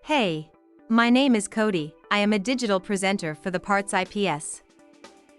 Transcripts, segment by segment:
Hey, my name is Cody. I am a digital presenter for the PartsIPS.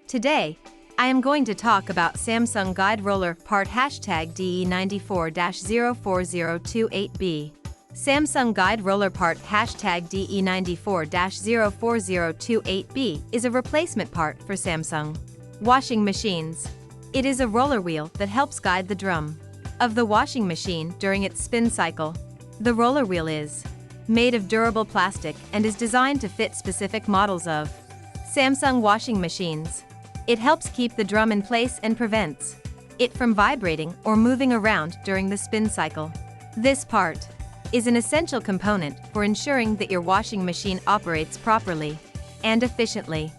Today, I am going to talk about Samsung Guide-Roller Part #DE94-04028B. Samsung Guide-Roller Part #DE94-04028B is a replacement part for Samsung washing machines. It is a roller wheel that helps guide the drum of the washing machine during its spin cycle. The roller wheel is made of durable plastic and is designed to fit specific models of Samsung washing machines. It helps keep the drum in place and prevents it from vibrating or moving around during the spin cycle. This part is an essential component for ensuring that your washing machine operates properly and efficiently.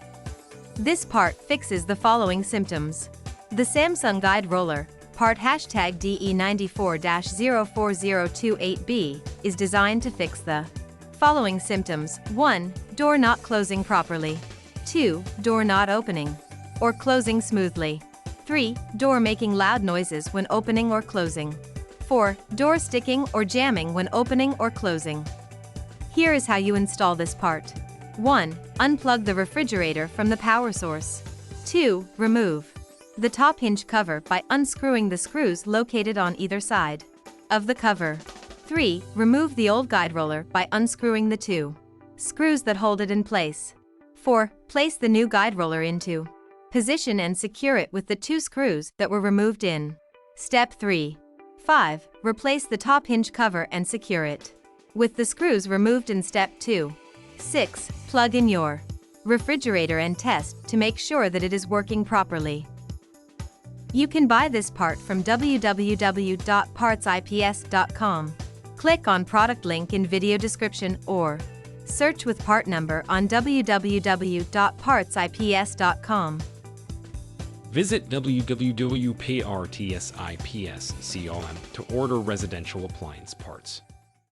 This part fixes the following symptoms. The Samsung Guide-Roller Part #DE94-04028B is designed to fix the following symptoms. 1. Door not closing properly. 2. Door not opening or closing smoothly. 3. Door making loud noises when opening or closing. 4. Door sticking or jamming when opening or closing. Here is how you install this part. 1. Unplug the refrigerator from the power source. 2. Remove the top hinge cover by unscrewing the screws located on either side of the cover. 3. Remove the old guide roller by unscrewing the 2 screws that hold it in place. 4. Place the new guide roller into position and secure it with the 2 screws that were removed in Step 3. 5. Replace the top hinge cover and secure it with the screws removed in Step 2. 6. Plug in your refrigerator and test to make sure that it is working properly. You can buy this part from www.partsips.com. Click on product link in video description or search with part number on www.partsips.com. Visit www.partsips.com to order residential appliance parts.